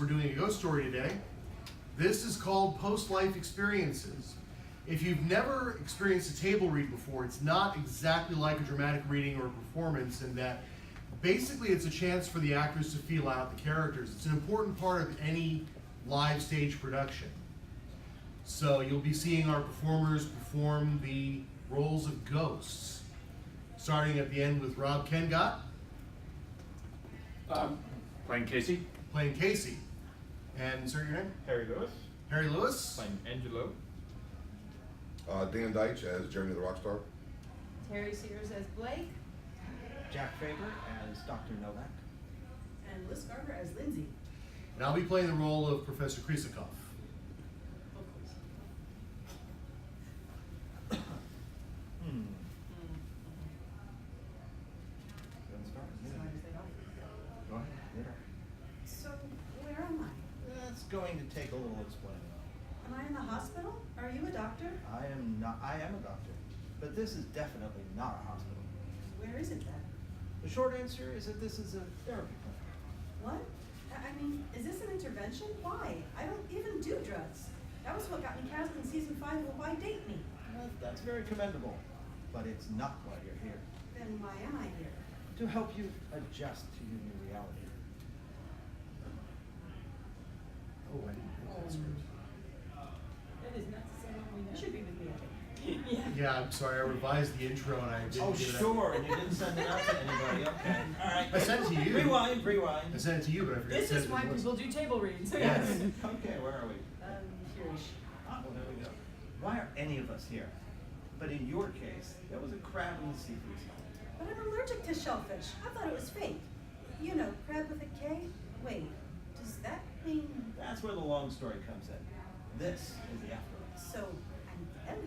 We're doing a ghost story today. This is called Post-Life Experiences. If you've never experienced a table read before, it's not exactly like a dramatic reading or a performance in that basically it's a chance for the actors to feel out the characters. It's an important part of any live stage production. So you'll be seeing our performers perform the roles of ghosts, starting at the end with Rob Kengott. Playing Casey. Playing Casey. And, sir, your name? Harry Lewis. Harry Lewis. Playing Angelo. Dan Deitch as Jeremy the Rockstar. Terry Sears as Blake. Jack Faber as Dr. Novak. And Liz Garber as Lindsay. And I'll be playing the role of Professor Krisikov. Go ahead. So, where am I? That's going to take a little explaining. Am I in the hospital? Are you a doctor? I am not. I am a doctor, but this is definitely not a hospital. Where is it then? The short answer is that this is a therapy clinic. What? I mean, is this an intervention? Why? I don't even do drugs. That was what got me cast in season 5 of Why Date Me? That's very commendable, but it's not why you're here. Then why am I here? To help you adjust to your new reality. Oh, I didn't know that script. It is necessarily you should be with me, I think. Yeah, I'm sorry, I revised the intro and I didn't Oh, get it. sure, and you didn't send it out to anybody. Okay, all right. I sent it to you. Rewind. I sent it to you, but I forgot to This send is it to why Melissa. people do table reads. Yes. Okay, where are we? Here-ish. Ah, well, there we go. Why are any of us here? But in your case, there was a crab in the seafood salad. But I'm allergic to shellfish. I thought it was fake. You know, crab with a K? Wait, does that mean... That's where the long story comes in. This is the afterlife. So, I'm dead?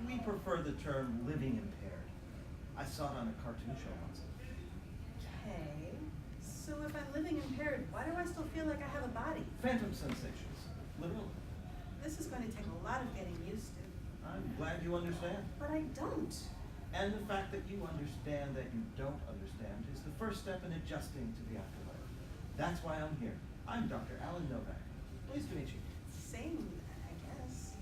We prefer the term living impaired. I saw it on a cartoon show once. Okay. So if I'm living impaired, why do I still feel like I have a body? Phantom sensations, literally. This is going to take a lot of getting used to. I'm glad you understand. But I don't. And the fact that you understand that you don't understand is the first step in adjusting to the afterlife. That's why I'm here. I'm Dr. Alan Novak. Pleased to meet you. Same, I guess.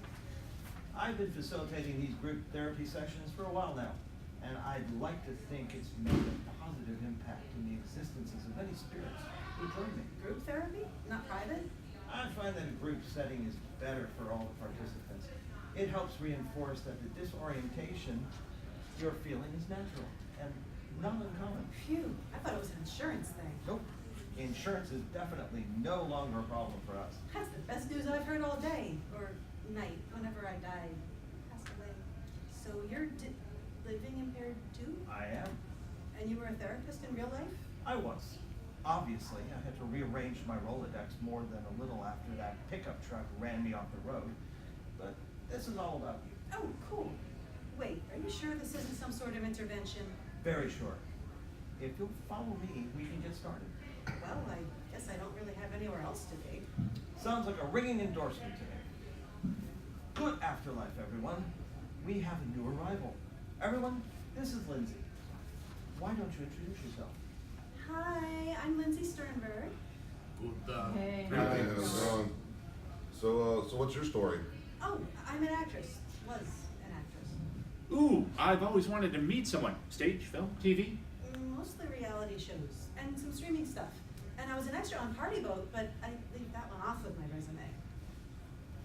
I've been facilitating these group therapy sessions for a while now, and I'd like to think it's made a positive impact in the existences of many spirits who join me. Group therapy? Not private? I find that a group setting is better for all the participants. It helps reinforce that the disorientation you're feeling is natural and not uncommon. Phew, I thought it was an insurance thing. Nope. Insurance is definitely no longer a problem for us. That's the best news I've heard all day. Or night, whenever I died. Passed away. So you're living impaired too? I am. And you were a therapist in real life? I was. Obviously, I had to rearrange my Rolodex more than a little after that pickup truck ran me off the road. But this is all about you. Oh, cool. Wait, are you sure this isn't some sort of intervention? Very sure. If you'll follow me, we can get started. Well, I guess I don't really have anywhere else to be. Sounds like a ringing endorsement to me. Good afterlife, everyone. We have a new arrival. Everyone, this is Lindsay. Why don't you introduce yourself? Hi, I'm Lindsay Sternberg. Hey. Hi, how's it going? So what's your story? Oh, I'm an actress. Was an actress. Ooh, I've always wanted to meet someone. Stage, film, TV. Mostly reality shows and some streaming stuff. And I was an extra on Party Boat, but I leave that one off of my resume.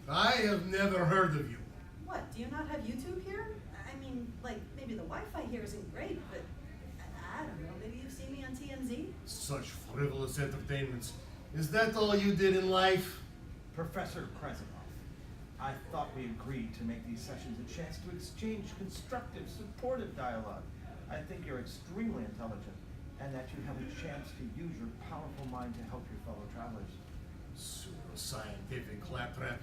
I have never heard of you. What, do you not have YouTube here? I mean, like, maybe the Wi-Fi here isn't great, but I don't know, maybe you've seen me on TMZ? Such frivolous entertainments. Is that all you did in life? Professor Krasimov, I thought we agreed to make these sessions a chance to exchange constructive, supportive dialogue. I think you're extremely intelligent, and that you have a chance to use your powerful mind to help your fellow travelers. Pseudo-scientific claptrap.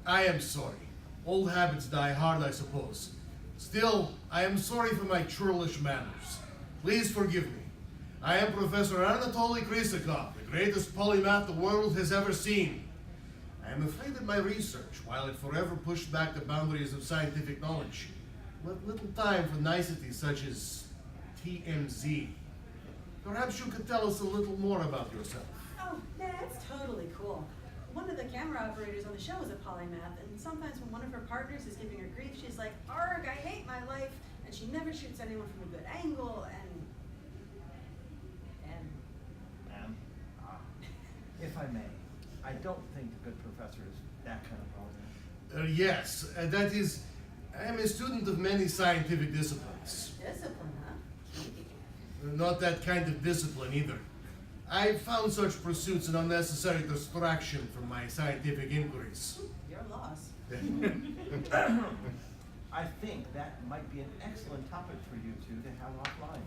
I am sorry. Old habits die hard, I suppose. Still, I am sorry for my churlish manners. Please forgive me. I am Professor Anatoly Krisikov, the greatest polymath the world has ever seen. I am afraid that my research, while it forever pushed back the boundaries of scientific knowledge, left little time for niceties such as TMZ. Perhaps you could tell us a little more about yourself. Oh, camera operators on the show is a polymath, and sometimes when one of her partners is giving her grief, she's like, "Arg, I hate my life," and she never shoots anyone from a good angle, and Ma'am, if I may, I don't think a good professor is that kind of polymath. Yes, that is, I am a student of many scientific disciplines. discipline, huh? Not that kind of discipline either. I found such pursuits an unnecessary distraction from my scientific inquiries. Your loss. I think that might be an excellent topic for you two to have offline.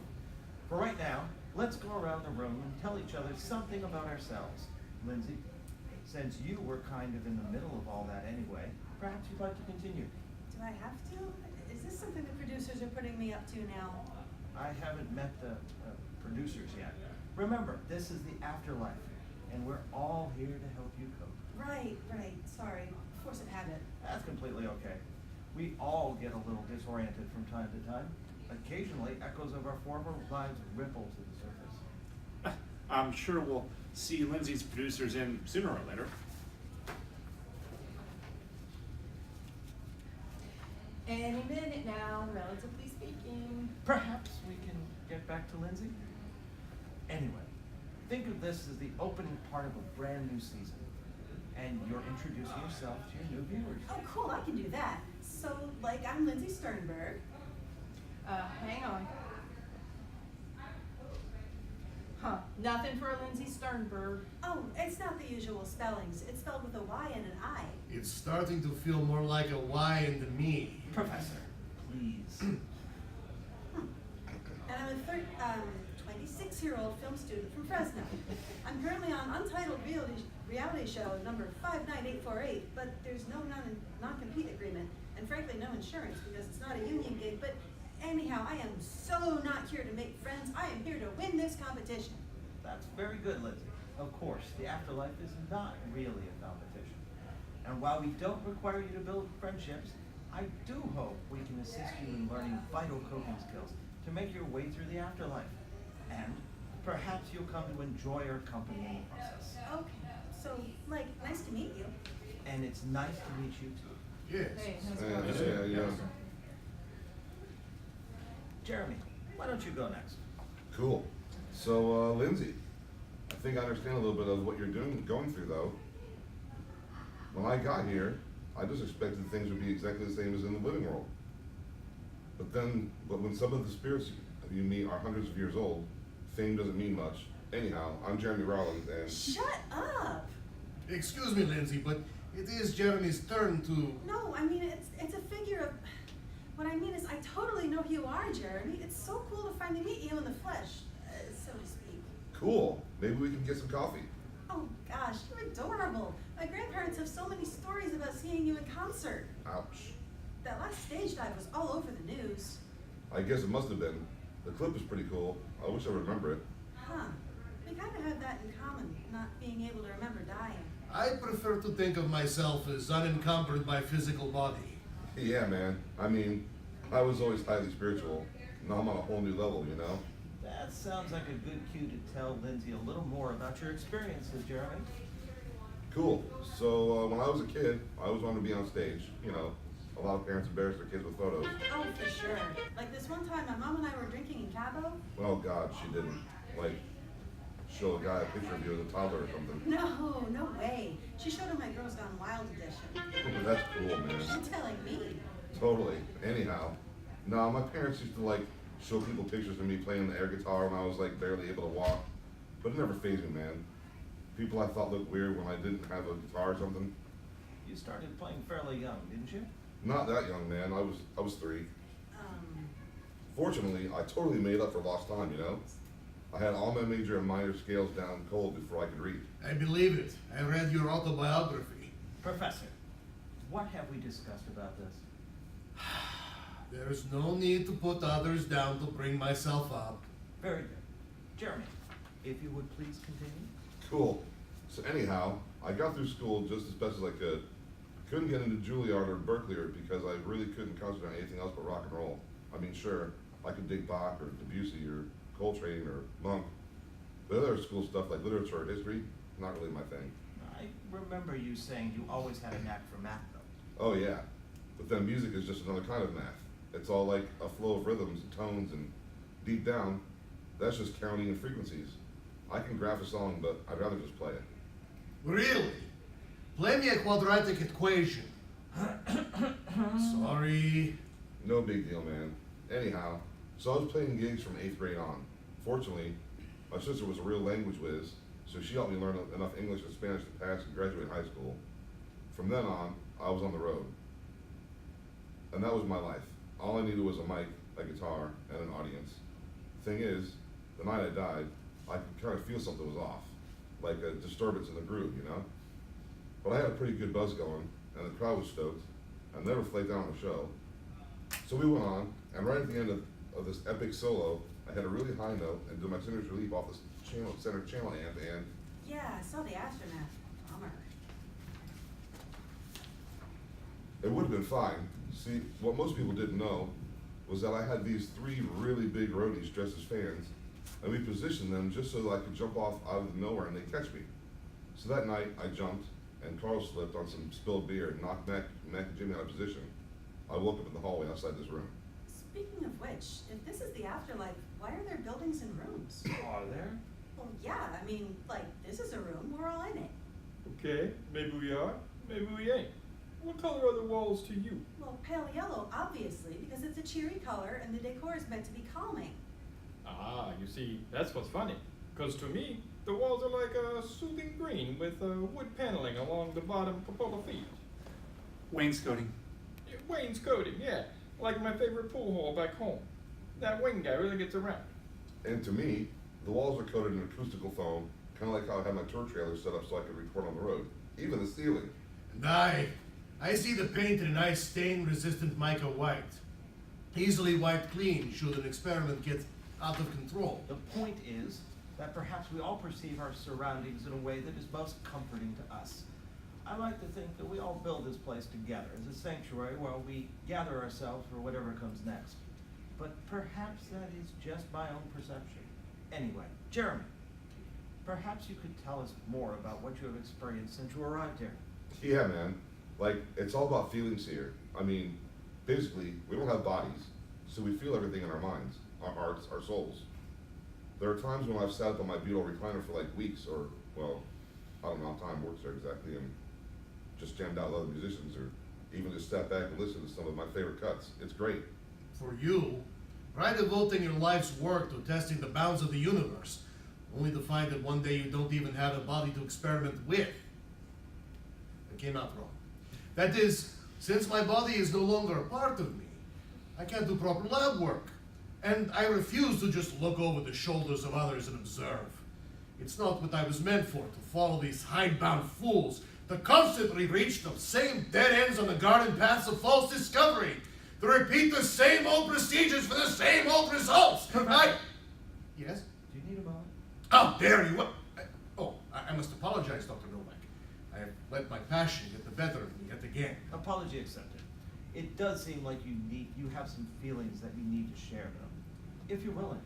For right now, let's go around the room and tell each other something about ourselves. Lindsay, since you were kind of in the middle of all that anyway, perhaps you'd like to continue. Do I have to? Is this something the producers are putting me up to now? I haven't met the producers yet. Remember, this is the afterlife, and we're all here to help you cope. Right. Sorry. Force of habit. That's completely okay. We all get a little disoriented from time to time. Occasionally, echoes of our former lives ripple to the surface. I'm sure we'll see Lindsay's producers in sooner or later. Any minute now, relatively speaking. Perhaps we can get back to Lindsay? Anyway, think of this as the opening part of a brand new season. And you're introducing yourself to your new viewers. Oh, cool. I can do that. So, like, I'm Lindsay Sternberg. Hang on. Huh, nothing for Lindsay Sternberg. Oh, it's not the usual spellings. It's spelled with a Y and an I. It's starting to feel more like a Y and a me. Professor, please. And I'm a 26-year-old film student from Fresno. I'm currently on Untitled reality show number 59848, but there's no non-compete agreement, and frankly, no insurance because it's not a union gig. But anyhow, I am so not here to make friends. I am here to win this competition. That's very good, Lindsay. Of course, the afterlife is not really a competition. And while we don't require you to build friendships, I do hope we can assist you in learning vital coping skills to make your way through the afterlife. And perhaps you'll come to enjoy our company in the process. Okay, so, like, nice to meet you. And it's nice to meet you too. Yes. Hey, how's it going? Yeah. Jeremy, why don't you go next? Cool. So, Lindsay, I think I understand a little bit of what you're going through though. When I got here, I just expected things would be exactly the same as in the living world. But when some of the spirits you meet are hundreds of years old, fame doesn't mean much. Anyhow, I'm Jeremy Rollins and Shut up! Excuse me, Lindsay, but it is Jeremy's turn to... No, I mean, it's a figure of... What I mean is, I totally know who you are, Jeremy. It's so cool to finally meet you in the flesh, so to speak. cool. Maybe we can get some coffee. Oh gosh, you're adorable. My grandparents have so many stories about seeing you in concert. Ouch. That last stage dive was all over the news. I guess it must have been. The clip is pretty cool. I wish I would remember it. Huh. We kind of have that in common, not being able to remember dying. I prefer to think of myself as unencumbered by physical body. Yeah, man. I mean, I was always highly spiritual. Now I'm on a whole new level, you know? That sounds like a good cue to tell Lindsay a little more about your experiences, Jeremy. Cool. So when I was a kid, I always wanted to be on stage. You know, a lot of parents embarrass their kids with photos. Oh, for sure. Like this one time, my mom and I were drinking in Cabo. Oh God, she didn't. Like, show a guy a picture of you as a toddler or something. No way. She showed him my Girls Gone Wild edition. That's cool, man. She's telling me. Totally. Anyhow, no, my parents used to like show people pictures of me playing the air guitar when I was like barely able to walk, but it never fazed me, man. People I thought looked weird when I didn't have a guitar or something. You started playing fairly young, didn't you? Not that young, man. I was 3. Fortunately, I totally made up for lost time, you know? I had all my major and minor scales down cold before I could read. I believe it. I read your autobiography. Professor, what have we discussed about this? There's no need to put others down to bring myself up. Very good. Jeremy, if you would please continue. Cool. So anyhow, I got through school just as best as I could. Couldn't get into Juilliard or Berkeley because I really couldn't concentrate on anything else but rock and roll. I mean, sure, I could dig Bach or Debussy or Coltrane or Monk. The other school stuff like literature or history, not really my thing. I remember you saying you always had a knack for math, though. Oh yeah, but then music is just another kind of math. It's all like a flow of rhythms and tones, and deep down, that's just counting and frequencies. I can graph a song, but I'd rather just play it. Really? Play me a quadratic equation. Sorry. No big deal, man. Anyhow, so I was playing gigs from 8th grade on. Fortunately, my sister was a real language whiz, so she helped me learn enough English and Spanish to pass and graduate high school. From then on, I was on the road. And that was my life. All I needed was a mic, a guitar, and an audience. Thing is, the night I died, I could kind of feel something was off, like a disturbance in the groove, you know? But I had a pretty good buzz going, and the crowd was stoked. I never flaked down on the show. So we went on, and right at the end of this epic solo, I had a really high note and did my tenors relief off this center channel amp, and Yeah, I saw the aftermath. Bummer. it would have been fine. See, what most people didn't know was that I had these 3 really big roadies dressed as fans, and we positioned them just so that I could jump off out of nowhere and they'd catch me. So that night, I jumped, and Carl slipped on some spilled beer and knocked Mac and Jimmy out of position. I woke up in the hallway outside this room. Speaking of which, if this is the afterlife, why are there buildings and rooms? Are there? Well, yeah, I mean, like, this is a room, we're all in it. Okay, maybe we are, maybe we ain't. What color are the walls to you? Well, pale yellow, obviously, because it's a cheery color and the decor is meant to be calming. Ah, you see, that's what's funny. 'Cause to me, the walls are like a soothing green with wood paneling along the bottom cupola feet. Wainscoting. Yeah, wainscoting, yeah, like my favorite pool hall back home. That wing guy really gets around. And to me, the walls are coated in acoustical foam, kind of like how I had my tour trailer set up so I could record on the road. Even the ceiling. And I see the paint in a nice stain-resistant mica white. Easily wiped clean should an experiment get out of control. The point is that perhaps we all perceive our surroundings in a way that is most comforting to us. I like to think that we all build this place together as a sanctuary while we gather ourselves for whatever comes next. But perhaps that is just my own perception. Anyway, Jeremy, perhaps you could tell us more about what you have experienced since you arrived here. Yeah, man. Like, it's all about feelings here. I mean, basically, we don't have bodies, so we feel everything in our minds, our hearts, our souls. There are times when I've sat up on my Beetle recliner for like weeks, or, well, I don't know how time works there exactly, and just jammed out with other musicians, or even just step back and listen to some of my favorite cuts. It's great. For you, try devoting your life's work to testing the bounds of the universe, only to find that one day you don't even have a body to experiment with. I came out wrong. That is, since my body is no longer a part of me, I can't do proper lab work. And I refuse to just look over the shoulders of others and observe. It's not what I was meant for, to follow these hidebound fools, to constantly reach the same dead ends on the garden paths of false discovery, to repeat the same old procedures for the same old results. Yes? Do you need a moment? How dare you? I must apologize, Dr. Novak. I have let my passion get the better of me yet again. Apology accepted. It does seem like you have some feelings that you need to share, though, if you're willing.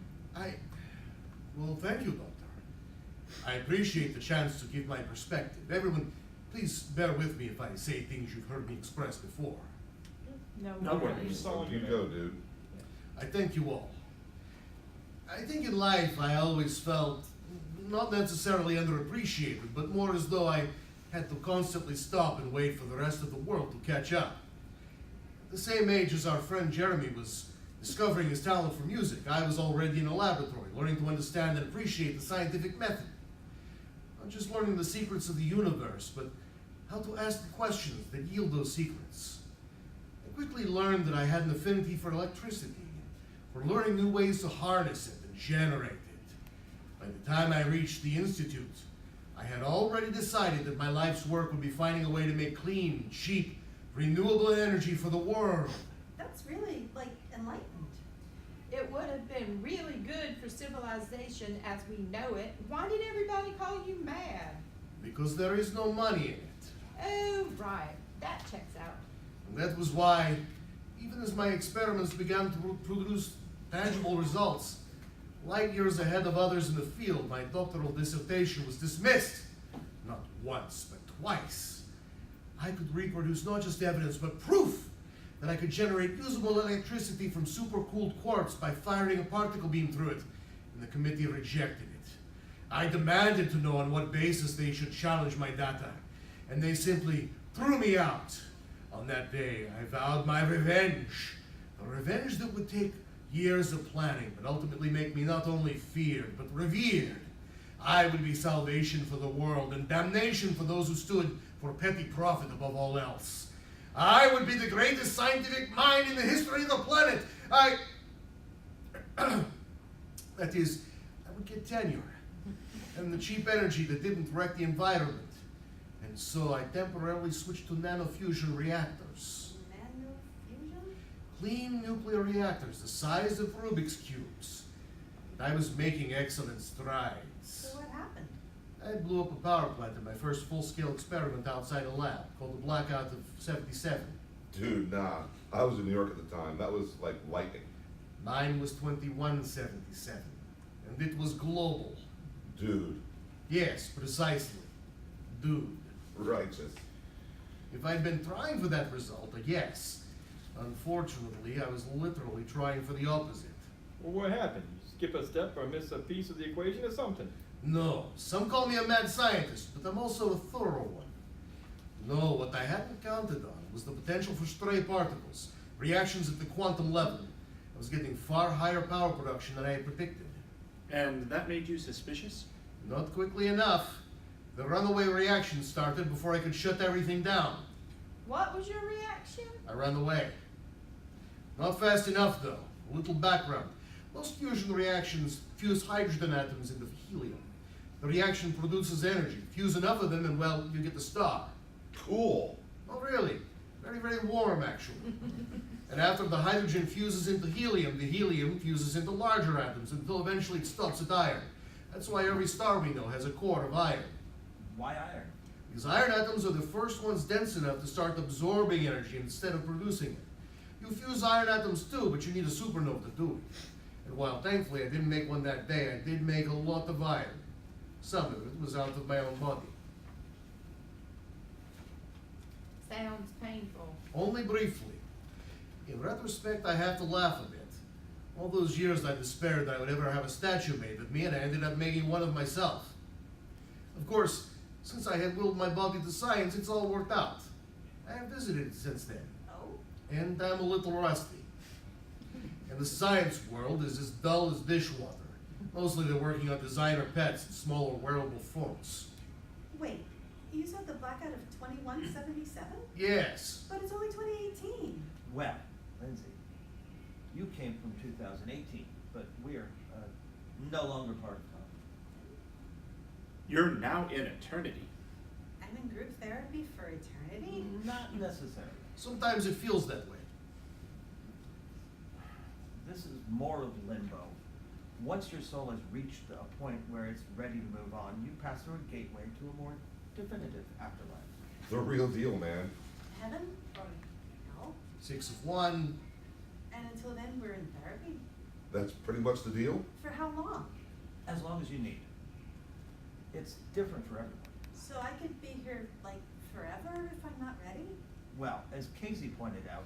Well, thank you, Doctor. I appreciate the chance to give my perspective. Everyone, please bear with me if I say things you've heard me express before. No worries. worries. Solid You unit. go, dude. I thank you all. I think in life I always felt not necessarily underappreciated, but more as though I had to constantly stop and wait for the rest of the world to catch up. At the same age as our friend Jeremy was discovering his talent for music, I was already in a laboratory, learning to understand and appreciate the scientific method. Not just learning the secrets of the universe, but how to ask the questions that yield those secrets. I quickly learned that I had an affinity for electricity, for learning new ways to harness it and generate it. By the time I reached the Institute, I had already decided that my life's work would be finding a way to make clean, cheap, renewable energy for the world. That's really, like, enlightened. It would have been really good for civilization as we know it. Why did everybody call you mad? Because there is no money in it. Oh, right. That checks out. And that was why, even as my experiments began to produce tangible results, light years ahead of others in the field, my doctoral dissertation was dismissed. Not once, but twice. I could reproduce not just evidence, but proof that I could generate usable electricity from supercooled quartz by firing a particle beam through it, and the committee rejected it. I demanded to know on what basis they should challenge my data, and they simply threw me out. On that day, I vowed my revenge, a revenge that would take years of planning, but ultimately make me not only feared, but revered. I would be salvation for the world and damnation for those who stood for petty profit above all else. I would be the greatest scientific mind in the history of the planet. That is, I would get tenure and the cheap energy that didn't wreck the environment. And so I temporarily switched to nanofusion reactors. Nanofusion? Clean nuclear reactors the size of Rubik's Cubes. And I was making excellent strides. So what happened? I blew up a power plant in my first full-scale experiment outside a lab, called the Blackout of '77. Dude, nah. I was in New York at the time. That was like lightning. Mine was 2177, and it was global. Dude. Yes, precisely. Dude. Righteous. If I'd been trying for that result, a yes. Unfortunately, I was literally trying for the opposite. Well, what happened? You skip a step or miss a piece of the equation or something? No, some call me a mad scientist, but I'm also a thorough one. No, what I hadn't counted on was the potential for stray particles, reactions at the quantum level. I was getting far higher power production than I had predicted. And that made you suspicious? Not quickly enough. The runaway reaction started before I could shut everything down. What was your reaction? I ran away. Not fast enough, though. A little background. Most fusion reactions fuse hydrogen atoms into helium. The reaction produces energy. Fuse enough of them and, well, you get the star. Cool. Oh, really? Very, very warm, actually. And after the hydrogen fuses into helium, the helium fuses into larger atoms until eventually it stops at iron. That's why every star we know has a core of iron. Why iron? Because iron atoms are the first ones dense enough to start absorbing energy instead of producing it. You fuse iron atoms too, but you need a supernova to do it. And while thankfully I didn't make one that day, I did make a lot of iron. Some of it was out of my own body. Sounds painful. Only briefly. In retrospect, I have to laugh a bit. All those years I despaired that I would ever have a statue made of me, and I ended up making one of myself. Of course, since I had willed my body to science, it's all worked out. I have visited it since then, Oh? and I'm a little rusty. And the science world is as dull as dishwater. Mostly they're working on designer pets and smaller wearable phones. Wait, you said the blackout of 2177? Yes. But it's only 2018. Well, Lindsay, you came from 2018, but we're no longer part of Tom. You're now in eternity. I'm in group therapy for eternity? Not necessarily. Sometimes it feels that way. This is more of limbo. Once your soul has reached a point where it's ready to move on, you pass through a gateway to a more definitive afterlife. The real deal, man. Heaven or hell? 6 of 1. And until then, we're in therapy? That's pretty much the deal? For how long? As long as you need. It's different for everyone. So I could be here, like, forever if I'm not ready? Well, as Casey pointed out,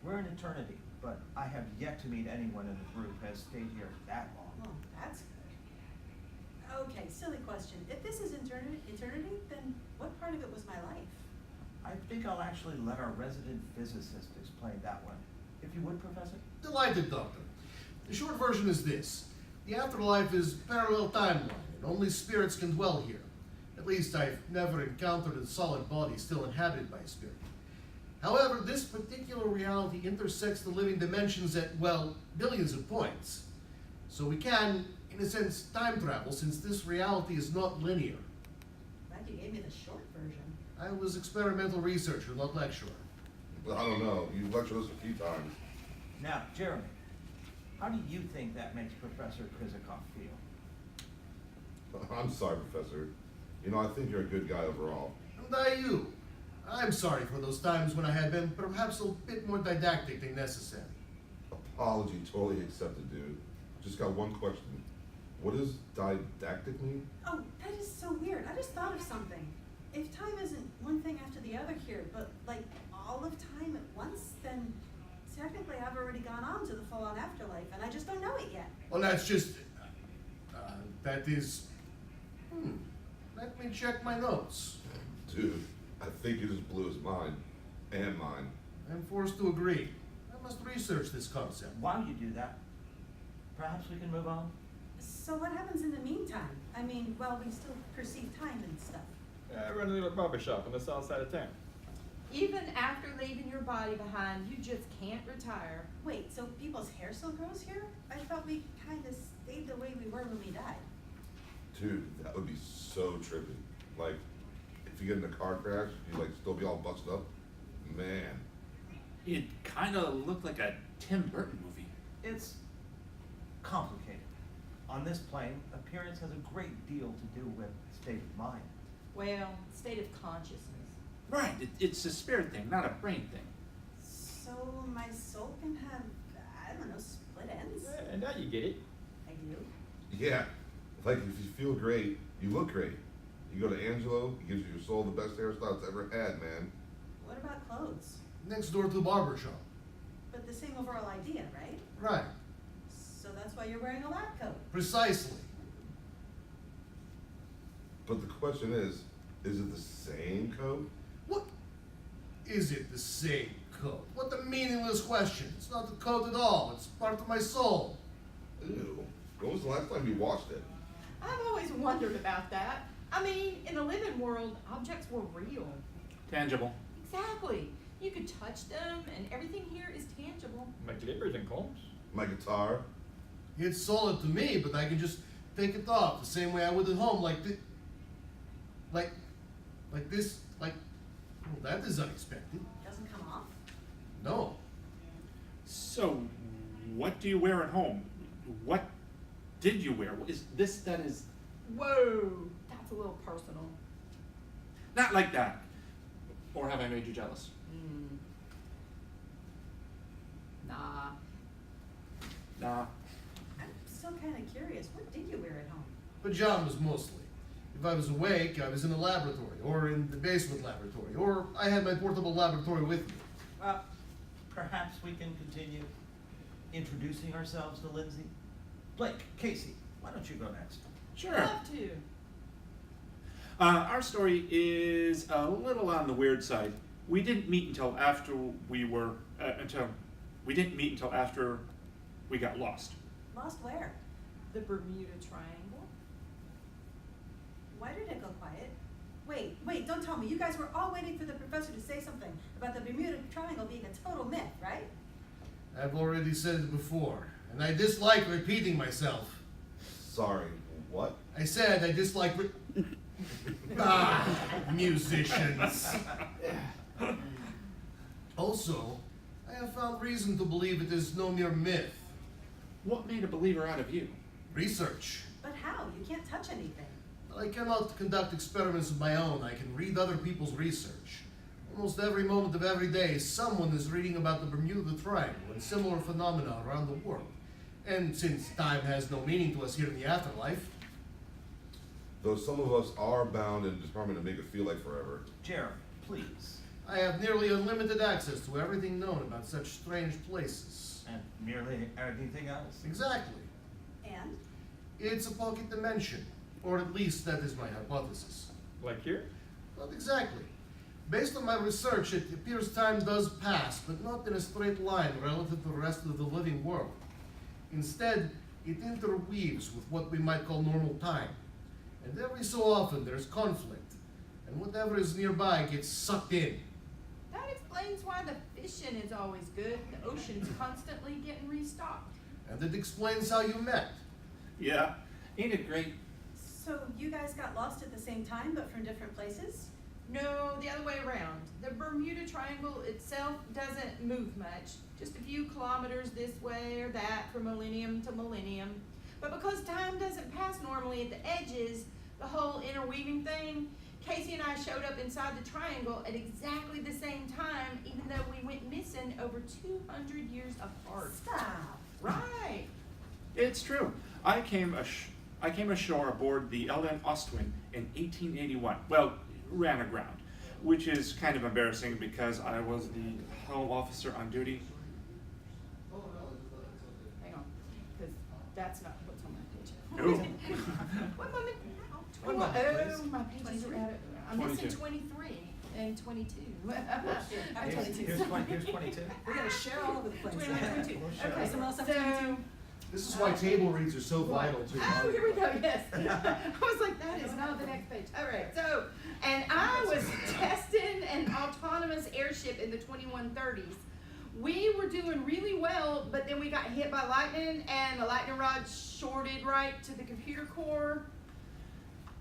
we're in eternity, but I have yet to meet anyone in the group who has stayed here that long. Well, that's good. Okay, silly question. If this is eternity, then what part of it was my life? I think I'll actually let our resident physicist explain that one. If you would, Professor? Delighted, Doctor. The short version is this. The afterlife is parallel timeline, and only spirits can dwell here. At least I've never encountered a solid body still inhabited by a spirit. However, this particular reality intersects the living dimensions at, well, billions of points. So we can, in a sense, time travel, since this reality is not linear. Glad you gave me the short version. I was experimental researcher, not lecturer. Well, I don't know. You've lectured us a few times. Now, Jeremy, how do you think that makes Professor Krizikov feel? I'm sorry, Professor. You know, I think you're a good guy overall. And I you. I'm sorry for those times when I had been perhaps a bit more didactic than necessary. Apology totally accepted, dude. Just got one question. What does didactic mean? Oh, that is so weird. I just thought of something. If time isn't the other here, but like all of time at once, then technically I've already gone on to the full-on afterlife, and I just don't know it yet. Well, that's just, that is, let me check my notes. Dude, I think you just blew his mind. And mine. I'm forced to agree. I must research this concept. While you do that, perhaps we can move on? So what happens in the meantime? I mean, well, we still perceive time and stuff. I run a little barber shop on the south side of town. Even after leaving your body behind, you just can't retire. Wait, so people's hair still grows here? I thought we kind of stayed the way we were when we died. Dude, that would be so trippy. Like, if you get in a car crash, you like still be all busted up. Man. It kind of looked like a Tim Burton movie. It's complicated. On this plane, appearance has a great deal to do with state of mind. Well, state of consciousness. Right, it's a spirit thing, not a brain thing. So my soul can have, I don't know, split ends? And now you get it. I do. Yeah. Like, if you feel great, you look great. You go to Angelo, he gives your soul the best hairstyle it's ever had, man. What about clothes? Next door to the barber shop. But the same overall idea, right? Right, So that's why you're wearing a lab coat. precisely. But the question is it the same coat? What is it the same coat? What a meaningless question. It's not the coat at all. It's part of my soul. Ew. When was the last time you washed it? I've always wondered about that. I mean, in the living world, objects were real. Tangible. Exactly. You could touch them, and everything here is tangible. My clippers and combs. My guitar? It's solid to me, but I can just take it off the same way I would at home, like this. Like this, well, that is unexpected. Doesn't come off. No. So, what do you wear at home? What did you wear? Is this that is Whoa, that's a little personal. not like that? Or have I made you jealous? Nah. Nah. I'm still kind of curious. What did you wear at home? Pajamas mostly. If I was awake, I was in the laboratory, or in the basement laboratory, or I had my portable laboratory with me. Well, perhaps we can continue introducing ourselves to Lindsay. Blake, Casey, why don't you go next? Sure. Love to. Our story is a little on the weird side. We didn't meet until after we got lost. Lost where? The Bermuda Triangle. Why did it go quiet? Wait, don't tell me. You guys were all waiting for the professor to say something about the Bermuda Triangle being a total myth, right? I've already said it before, and I dislike repeating myself. Sorry, what? I said I dislike musicians. Also, I have found reason to believe it is no mere myth. What made a believer out of you? Research. But how? You can't touch anything. I cannot conduct experiments of my own. I can read other people's research. Almost every moment of every day, someone is reading about the Bermuda Triangle and similar phenomena around the world. And since time has no meaning to us here in the afterlife, Though some of us are bound and determined to make it feel like forever. Jeremy, please. I have nearly unlimited access to everything known about such strange places. And merely anything else? Exactly. And? It's a pocket dimension, or at least that is my hypothesis. Like here? Not exactly. Based on my research, it appears time does pass, but not in a straight line relative to the rest of the living world. Instead, it interweaves with what we might call normal time. And every so often there's conflict, and whatever is nearby gets sucked in. That explains why the fishing is always good. The ocean's constantly getting restocked. And it explains how you met. Yeah. Ain't it great? So you guys got lost at the same time, but from different places? No, the other way around. The Bermuda Triangle itself doesn't move much. Just a few kilometers this way or that from millennium to millennium. But because time doesn't pass normally at the edges, the whole interweaving thing, Casey and I showed up inside the triangle at exactly the same time, even though we went missing over 200 years apart. Stop. Right. It's true. I came ashore aboard the LN Ostwind in 1881. Well, ran aground. which is kind of embarrassing because I was the helm officer on duty. Hang on, because that's not what's on my page. No. One moment. One moment, Oh, please. my pages are out of, I'm missing 22. 23 and 22. I'm Here's 22. here's 22. We're gonna share all over the place. 21, 22. We'll share. Okay, Someone else have so, 22? This is why table reads are so vital to oh, here we go, yes. I was like, that is not the next page. All right, so, and I was testing an autonomous airship in the 2130s. We were doing really well, but then we got hit by lightning, and the lightning rod shorted right to the computer core.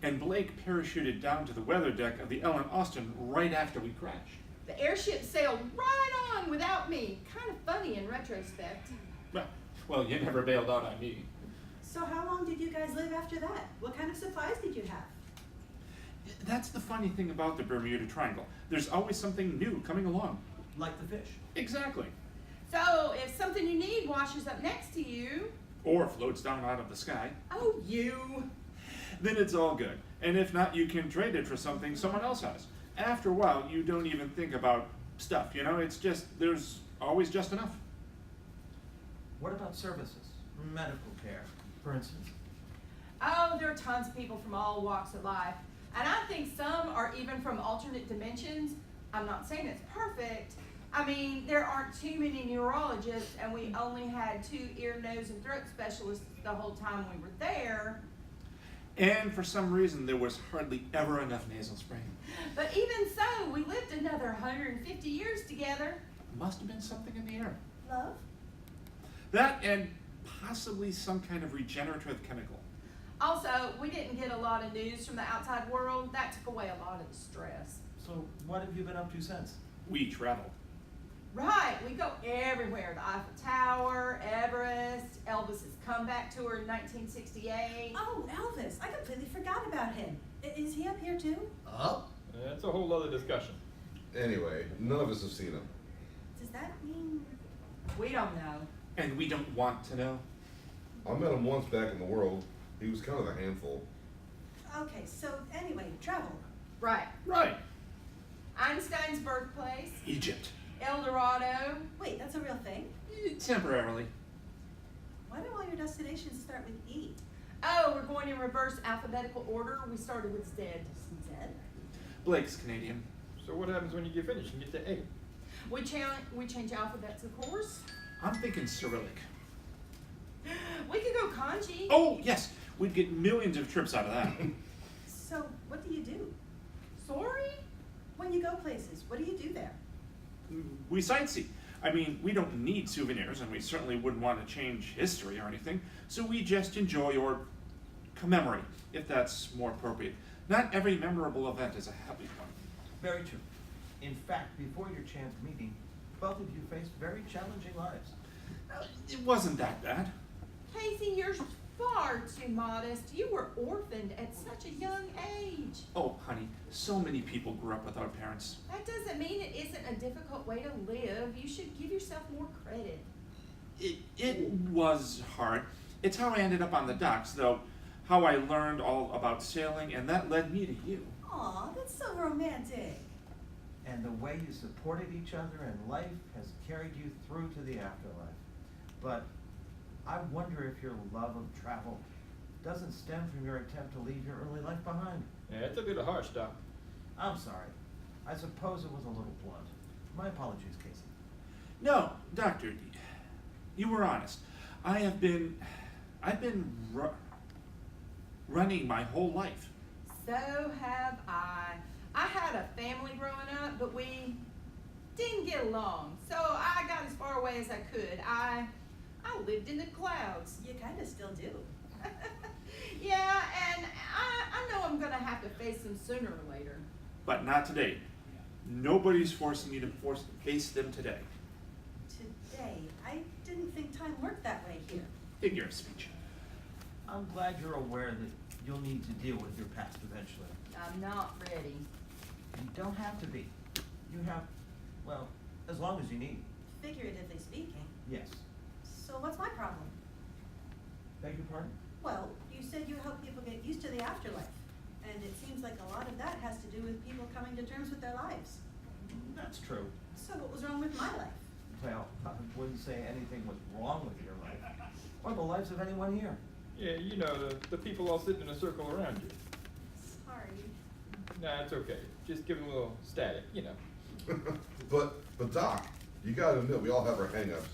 And Blake parachuted down to the weather deck of the Ellen Austin right after we crashed. The airship sailed right on without me. Kind of funny in retrospect. Well, you never bailed out on me. So how long did you guys live after that? What kind of supplies did you have? That's the funny thing about the Bermuda Triangle. There's always something new coming along. Like the fish. Exactly. So, if something you need washes up next to you, Or floats down out of the sky. oh, you. Then it's all good. And if not, you can trade it for something someone else has. After a while, you don't even think about stuff, you know? It's just, there's always just enough. What about services? Medical care, for instance. Oh, there are tons of people from all walks of life. And I think some are even from alternate dimensions. I'm not saying it's perfect. I mean, there aren't too many neurologists, and we only had 2 ear, nose, and throat specialists the whole time we were there. And for some reason, there was hardly ever enough nasal spray. But even so, we lived another 150 years together. Must have been something in the air. Love? That and possibly some kind of regenerative chemical. Also, we didn't get a lot of news from the outside world. That took away a lot of the stress. So what have you been up to since? We traveled. Right, we go everywhere. The Eiffel Tower, Everest, Elvis's comeback tour in 1968. Oh, Elvis. I completely forgot about him. Is he up here too? Up? That's a whole other discussion. Anyway, none of us have seen him. Does that mean... We don't know. And we don't want to know. I met him once back in the world. He was kind of a handful. Okay, so anyway, travel. Right. Right. Einstein's birthplace, Egypt. El Dorado. Wait, that's a real thing? Temporarily. Why do all your destinations start with E? Oh, we're going in reverse alphabetical order. We started with Z. Zed? Blake's Canadian. So what happens when you get finished and get to A? We change alphabets, of course. I'm thinking Cyrillic. We could go kanji. Oh, yes. We'd get millions of trips out of that. So, what do you do? Sorry? When you go places, what do you do there? We sightsee. I mean, we don't need souvenirs, and we certainly wouldn't want to change history or anything, so we just enjoy or commemorate, if that's more appropriate. Not every memorable event is a happy one. Very true. In fact, before your chance meeting, both of you faced very challenging lives. It wasn't that bad. Casey, you're far too modest. You were orphaned at such a young age. Oh, honey, so many people grew up without parents. That doesn't mean it isn't a difficult way to live. You should give yourself more credit. It was hard. It's how I ended up on the docks, though, how I learned all about sailing, and that led me to you. Aw, that's so romantic. And the way you supported each other in life has carried you through to the afterlife. But I wonder if your love of travel doesn't stem from your attempt to leave your early life behind. Yeah, it's a little harsh, Doc. I'm sorry. I suppose it was a little blunt. My apologies, Casey. No, Doctor, you were honest. I've been running my whole life. So have I. I had a family growing up, but we didn't get along. So I got as far away as I could. I lived in the clouds. You kind of still do. Yeah, and I know I'm gonna have to face them sooner or later. But not today. Nobody's forcing you to face them today. Today, I didn't think time worked that way here. Figure of speech. I'm glad you're aware that you'll need to deal with your past eventually. I'm not ready. You don't have to be. You have, well, as long as you need. Figuratively speaking. Yes. So what's my problem? Beg your pardon? Well, you said you help people get used to the afterlife. And it seems like a lot of that has to do with people coming to terms with their lives. That's true. So what was wrong with my life? Well, I wouldn't say anything was wrong with your life, or the lives of anyone here. Yeah, you know, the people all sitting in a circle around you. Sorry. Nah, it's okay. Just give them a little static, you know. But Doc, you gotta admit, we all have our hang-ups.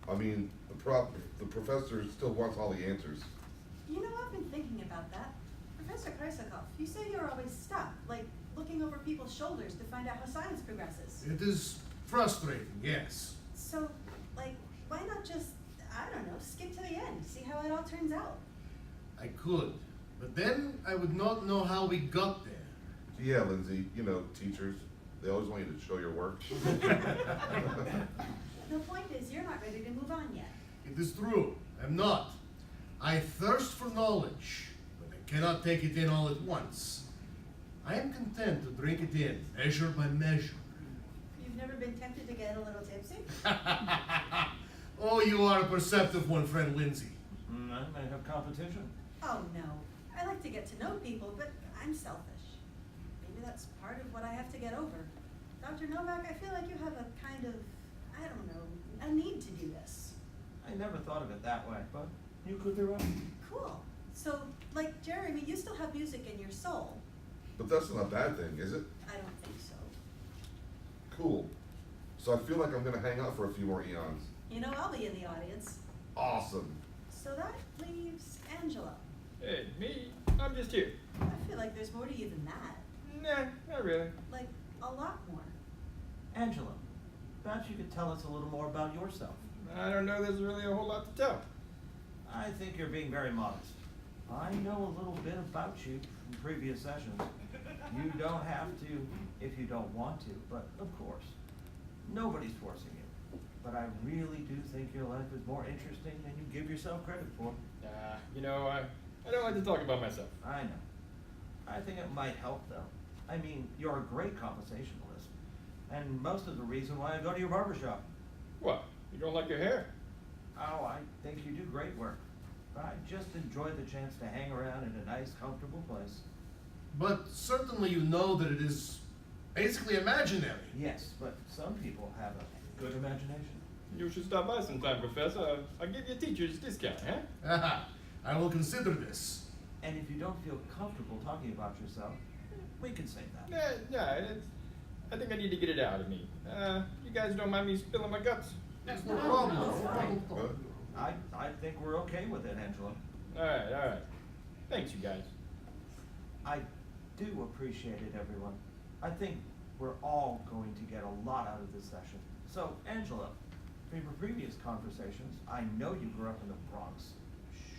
I mean, the professor still wants all the answers. You know, I've been thinking about that. Professor Kreisakov, you say you're always stuck, like looking over people's shoulders to find out how science progresses. It is frustrating, yes. So, like, why not just, I don't know, skip to the end, see how it all turns out? I could, but then I would not know how we got there. Yeah, Lindsay, you know, teachers, they always want you to show your work. The point is, you're not ready to move on yet. It is true, I'm not. I thirst for knowledge, but I cannot take it in all at once. I am content to drink it in, measure by measure. You've never been tempted to get a little tipsy? Oh, you are a perceptive one, friend Lindsay. I may have competition. Oh, no. I like to get to know people, but I'm selfish. Maybe that's part of what I have to get over. Dr. Novak, I feel like you have a kind of, I don't know, a need to do this. I never thought of it that way, but you could be right. Cool. So, like Jeremy, you still have music in your soul. But that's not a bad thing, is it? I don't think so. Cool. So I feel like I'm gonna hang out for a few more eons. You know, I'll be in the audience. Awesome. So that leaves Angela. Hey, me? I'm just here. I feel like there's more to you than that. Nah, not really. Like, a lot more. Angela, perhaps you could tell us a little more about yourself. I don't know there's really a whole lot to tell. I think you're being very modest. I know a little bit about you from previous sessions. You don't have to if you don't want to, but of course, nobody's forcing you. But I really do think your life is more interesting than you give yourself credit for. You know, I don't like to talk about myself. I know. I think it might help though. I mean, you're a great conversationalist, and most of the reason why I go to your barber shop. What? You don't like your hair? Oh, I think you do great work. I just enjoy the chance to hang around in a nice, comfortable place. But certainly you know that it is basically imaginary. Yes, but some people have a good imagination. You should stop by sometime, Professor. I'll give you a teacher's discount, huh? I will consider this. And if you don't feel comfortable talking about yourself, we can save that. I think I need to get it out of me. You guys don't mind me spilling my guts? That's no problem. I think we're okay with it, Angela. All right. Thanks, you guys. I do appreciate it, everyone. I think we're all going to get a lot out of this session. So, Angela, from your previous conversations, I know you grew up in the Bronx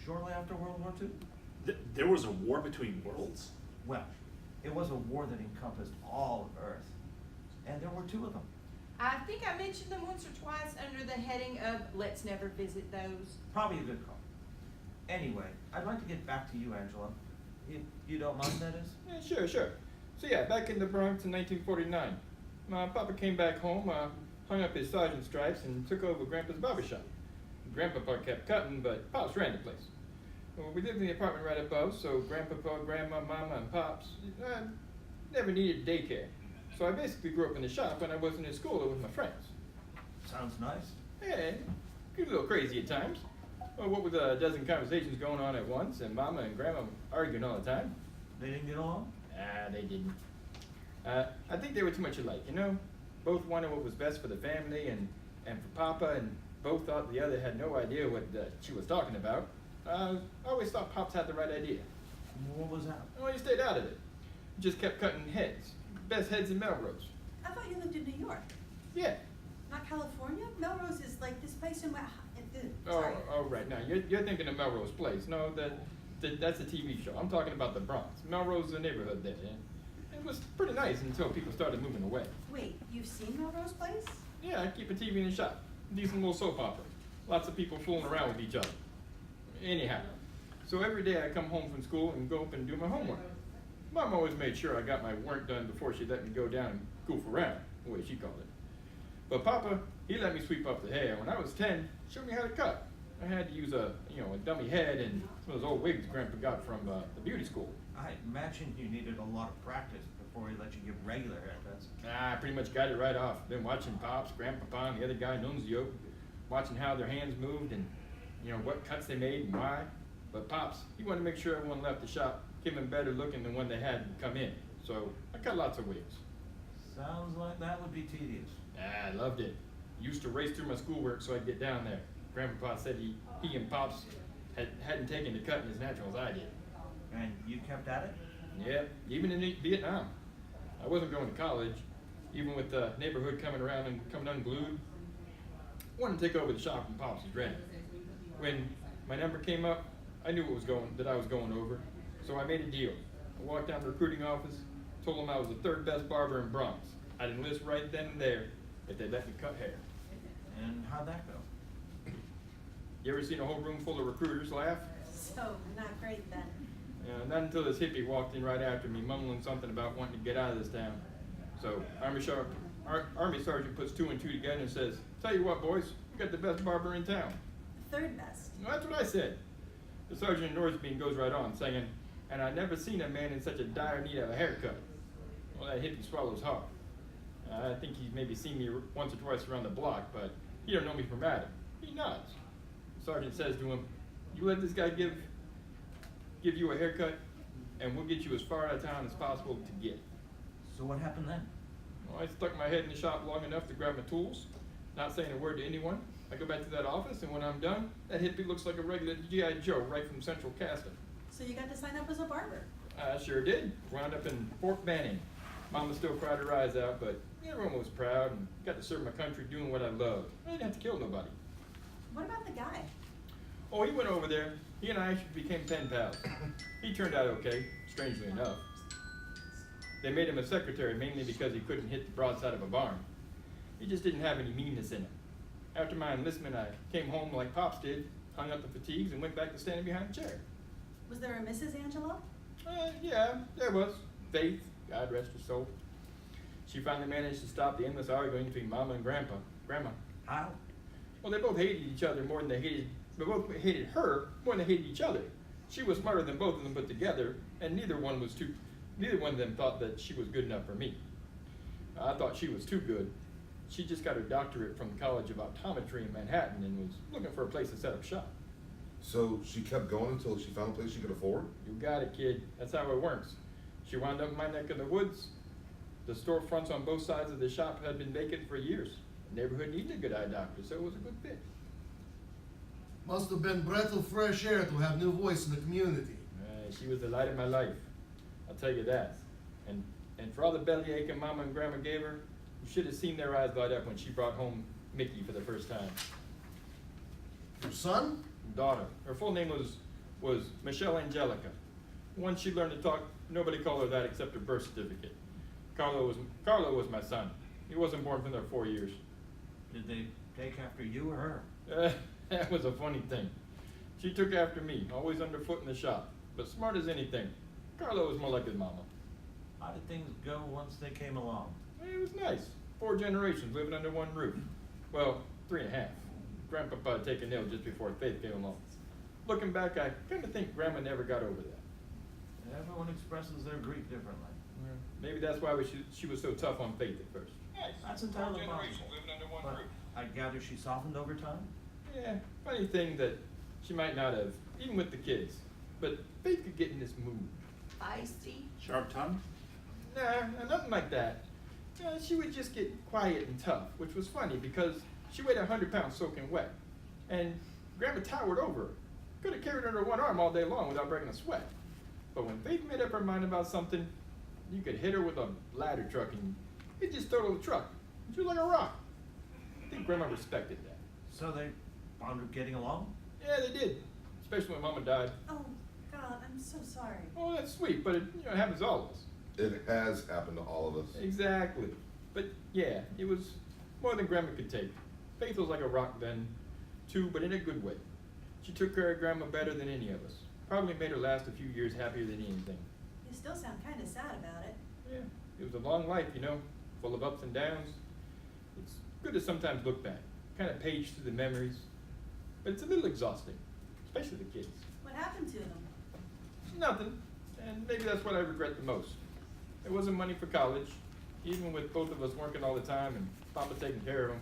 shortly after World War II. There was a war between worlds? Well, it was a war that encompassed all of Earth, and there were two of them. I think I mentioned them once or twice under the heading of let's never visit those. Probably a good call. Anyway, I'd like to get back to you, Angela. If you don't mind, that is? Yeah, sure. So yeah, back in the Bronx in 1949, my papa came back home, hung up his sergeant stripes, and took over Grandpa's barbershop. Grandpapa kept cutting, but Pops ran the place. Well, we lived in the apartment right above, so Grandpapa, Grandma, Mama, and Pops never needed daycare. So I basically grew up in the shop when I wasn't in school or with my friends. Sounds nice. Yeah, a little crazy at times. Well, what with a dozen conversations going on at once, and Mama and Grandma arguing all the time. They didn't get along? They didn't. I think they were too much alike, you know? Both wanted what was best for the family and for Papa, and both thought the other had no idea what she was talking about. I always thought Pops had the right idea. What was that? Well, he stayed out of it. Just kept cutting heads. Best heads in Melrose. I thought you lived in New York, Yeah. not California? Melrose is like this place in sorry. Oh, right. Now, you're thinking of Melrose Place. No, that's a TV show. I'm talking about the Bronx. Melrose is a neighborhood there. It was pretty nice until people started moving away. Wait, you've seen Melrose Place? Yeah, I keep a TV in the shop. Decent little soap opera. Lots of people fooling around with each other. Anyhow, so every day I come home from school and go up and do my homework. Mom always made sure I got my work done before she let me go down and goof around, the way she called it. But Papa, he let me sweep up the hair. When I was 10, showed me how to cut. I had to use a dummy head and some of those old wigs Grandpa got from the beauty school. I imagine you needed a lot of practice before he let you give regular haircuts. I pretty much got it right off. Been watching Pops, Grandpapa, and the other guy, Nunzio, watching how their hands moved and, what cuts they made and why. But Pops, he wanted to make sure everyone left the shop even better looking than when they had come in. So I cut lots of wigs. Sounds like that would be tedious. I loved it. Used to race through my schoolwork so I'd get down there. Grandpapa said he and Pops hadn't taken to cutting as natural as I did. And you kept at it? Yeah, even in Vietnam. I wasn't going to college, even with the neighborhood coming around and coming unglued. I wanted to take over the shop when Pops was ready. When my number came up, I knew that I was going over, so I made a deal. I walked down to the recruiting office, told them I was the third best barber in Bronx. I'd enlist right then and there if they'd let me cut hair. And how'd that go? You ever seen a whole room full of recruiters laugh? So, not great then. Not until this hippie walked in right after me, mumbling something about wanting to get out of this town. So, Army Sergeant puts 2 and 2 together and says, "Tell you what, boys, you got the best barber in town." The third best. Well, that's what I said. The sergeant ignores me and goes right on, saying, "And I never seen a man in such a dire need of a haircut." Well, that hippie swallows hard. I think he's maybe seen me once or twice around the block, but he don't know me from Adam. He nods. The sergeant says to him, "You let this guy give you a haircut, and we'll get you as far out of town as possible to get." So what happened then? Well, I stuck my head in the shop long enough to grab my tools, not saying a word to anyone. I go back to that office, and when I'm done, that hippie looks like a regular G.I. Joe right from Central Casting. So you got to sign up as a barber. I sure did. Wound up in Fort Benning. Mama still cried her eyes out, but everyone was proud and got to serve my country doing what I loved. I didn't have to kill nobody. What about the guy? Oh, he went over there. He and I actually became pen pals. He turned out okay, strangely enough. They made him a secretary mainly because he couldn't hit the broadside of a barn. He just didn't have any meanness in him. After my enlistment, I came home like Pops did, hung up the fatigues, and went back to standing behind the chair. Was there a Mrs. Angelo? Yeah, there was. Faith, God rest her soul. She finally managed to stop the endless arguing between Mama and Grandma. How? Well, they both hated each other more than they hated her more than they hated each other. She was smarter than both of them put together, and neither one of them thought that she was good enough for me. I thought she was too good. She just got her doctorate from the College of Optometry in Manhattan and was looking for a place to set up shop. So she kept going until she found a place she could afford? You got it, kid. That's how it works. She wound up in my neck of the woods. The storefronts on both sides of the shop had been vacant for years. The neighborhood needed a good eye doctor, so it was a good fit. Must have been breath of fresh air to have new voice in the community. She was the light of my life. I'll tell you that. And for all the bellyache and Mama and Grandma gave her, you should have seen their eyes light up when she brought home Mickey for the first time. Your son? Daughter. Her full name was Michelle Angelica. Once she learned to talk, nobody called her that except her birth certificate. Carlo was my son. He wasn't born for another 4 years. Did they take after you or her? That was a funny thing. She took after me, always underfoot in the shop, but smart as anything. Carlo was more like his mama. How did things go once they came along? It was nice. 4 generations living under one roof. Well, 3.5. Grandpapa had taken ill just before Faith came along. Looking back, I kind of think Grandma never got over that. Everyone expresses their grief differently. Maybe that's why she was so tough on Faith at first. That's entirely possible. But I gather she softened over time? Yeah, funny thing that she might not have, even with the kids. But Faith could get in this mood. Feisty. Sharp tongue? Nah, nothing like that. She would just get quiet and tough, which was funny because she weighed 100 pounds soaking wet. And Grandma towered over her. Could have carried her under one arm all day long without breaking a sweat. But when Faith made up her mind about something, you could hit her with a ladder truck and it just totaled the truck. She was like a rock. I think Grandma respected that. So they wound up getting along? Yeah, they did. Especially when Mama died. Oh, God, I'm so sorry. Oh, that's sweet, but it happens to all of us. It has happened to all of us. Exactly. But yeah, it was more than Grandma could take. Faith was like a rock then, too, but in a good way. She took care of Grandma better than any of us. Probably made her last a few years happier than anything. You still sound kind of sad about it. Yeah, it was a long life, full of ups and downs. It's good to sometimes look back, kind of page through the memories, but it's a little exhausting, especially the kids. What happened to them? Nothing. And maybe that's what I regret the most. There wasn't money for college, even with both of us working all the time and Papa taking care of him.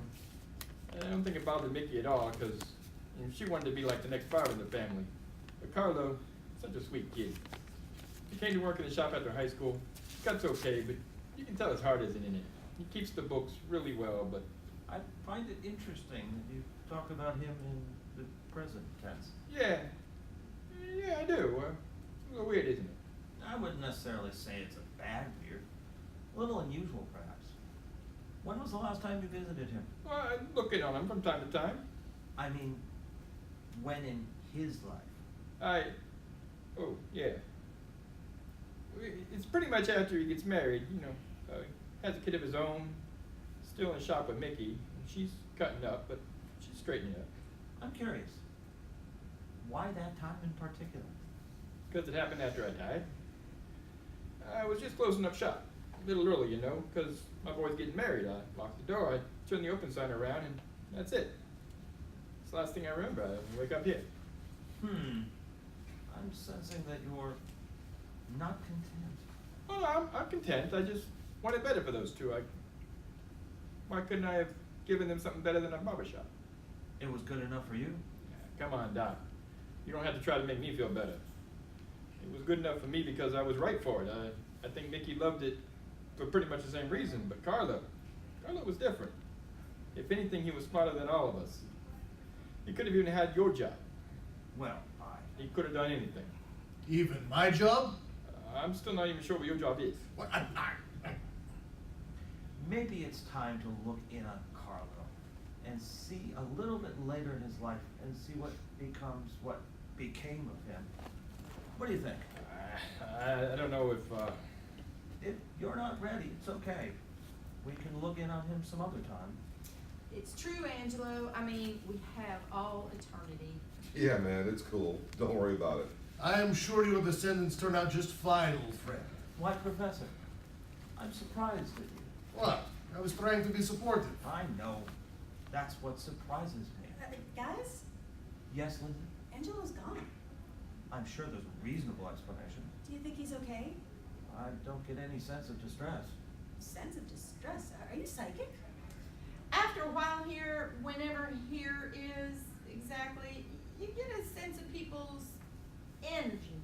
I don't think it bothered Mickey at all, because she wanted to be like the next father in the family. But Carlo, such a sweet kid. He came to work in the shop after high school. That's okay, but you can tell his heart isn't in it. He keeps the books really well, but I find it interesting that you talk about him in the present tense. yeah, I do. It's a little weird, isn't it? I wouldn't necessarily say it's a bad weird. A little unusual, perhaps. When was the last time you visited him? Well, I look in on him from time to time. I mean, when in his life? Oh, yeah. It's pretty much after he gets married, has a kid of his own, still in the shop with Mickey. She's cutting up, but she's straightening up. I'm curious. Why that time in particular? Because it happened after I died. I was just closing up shop, a little early, because my boy's getting married. I locked the door, I turned the open sign around, and that's it. It's the last thing I remember. I wake up here. I'm sensing that you're not content. Oh, no, I'm content. I just wanted better for those two. Why couldn't I have given them something better than a barbershop? It was good enough for you? Come on, Doc. You don't have to try to make me feel better. It was good enough for me because I was right for it. I think Mickey loved it for pretty much the same reason, but Carlo was different. If anything, he was smarter than all of us. He could have even had your job. Well, He could have done anything. Even my job? I'm still not even sure what your job is. What? maybe it's time to look in on Carlo and see a little bit later in his life and see what became of him. What do you think? I don't know if, If you're not ready, it's okay. We can look in on him some other time. It's true, Angelo. I mean, we have all eternity. Yeah, man, it's cool. Don't worry about it. I am sure your descendants turn out just fine, old friend. Why, Professor? I'm surprised at you. What? I was trying to be supportive. I know. That's what surprises me. Guys, Yes, Lindsay? Angelo's gone. I'm sure there's a reasonable explanation. Do you think he's okay? I don't get any sense of distress. Sense of distress. Are you psychic? After a while here, whenever here is exactly, you get a sense of people's energy.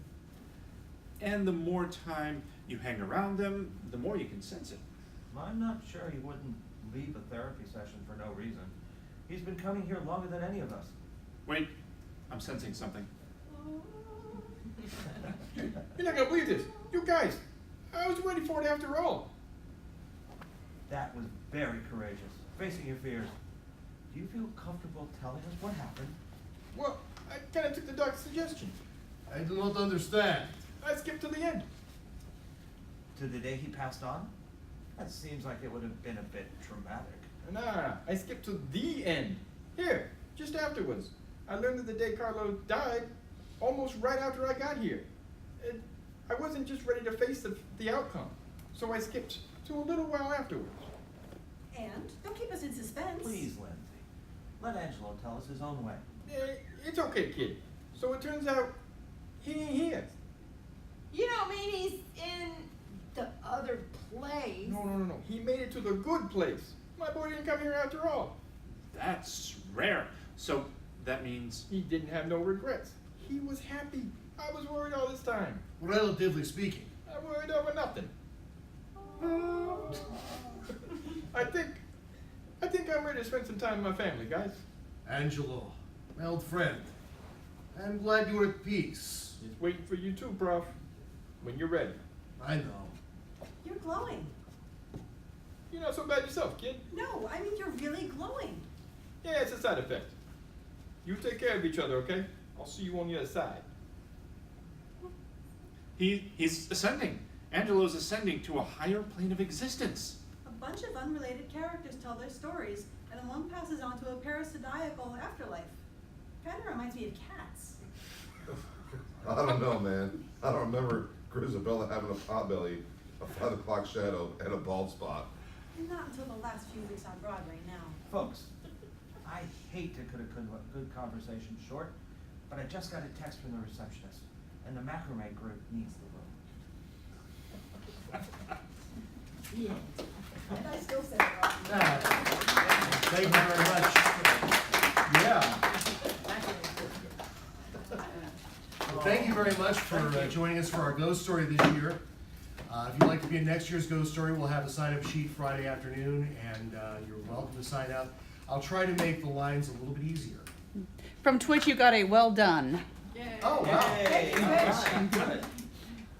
And the more time you hang around them, the more you can sense it. I'm not sure he wouldn't leave a therapy session for no reason. He's been coming here longer than any of us. Wait, I'm sensing something. you're not gonna believe this. You guys, I was ready for it after all. That was very courageous, facing your fears. Do you feel comfortable telling us what happened? Well, I kinda took the doc's suggestion. I do not understand. I skipped to the end. To the day he passed on? That seems like it would have been a bit traumatic. Nah, I skipped to the end. Here, just afterwards. I learned that the day Carlo died, almost right after I got here. I wasn't just ready to face the outcome, so I skipped to a little while afterwards. And don't keep us in suspense. Please, Lindsay. Let Angelo tell us his own way. It's okay, kid. So it turns out he ain't here. You don't mean he's in the other place? No. He made it to the good place. My boy didn't come here after all. That's rare. So that means He didn't have no regrets. He was happy. I was worried all this time. Relatively speaking. I worried over nothing. I think I'm ready to spend some time with my family, guys. Angelo, my old friend. I'm glad you were at peace. Just waiting for you too, Prof. When you're ready. I know. You're glowing. You're not so bad yourself, kid. No, I mean, you're really glowing. Yeah, it's a side effect. You take care of each other, okay? I'll see you on the other side. he's ascending. Angelo's ascending to a higher plane of existence. A bunch of unrelated characters tell their stories, and one passes on to a parasitical afterlife. Kinda reminds me of cats. I don't know, man. I don't remember Grisabella having a pot belly, a 5 o'clock shadow, and a bald spot. Not until the last few weeks on Broadway now. Folks, I hate to cut a good conversation short, but I just got a text from the receptionist, and the macrame group needs the room. And I still said it wrong. Ah, thank you very much. Yeah. Well, thank you very much for joining us for our ghost story this year. If you'd like to be in next year's ghost story, we'll have a sign-up sheet Friday afternoon, and you're welcome to sign up. I'll try to make the lines a little bit easier. From Twitch, you got a well done. Oh, wow. Hey, Hey, good.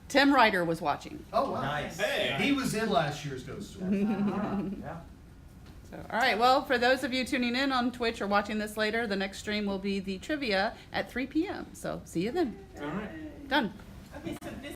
Tim Ryder was watching. Oh, wow. Nice. Hey. He was in last year's ghost story. Yeah. So, all right, well, for those of you tuning in on Twitch or watching this later, the next stream will be the trivia at 3 p.m. So see you then. All right. Done. Okay, so this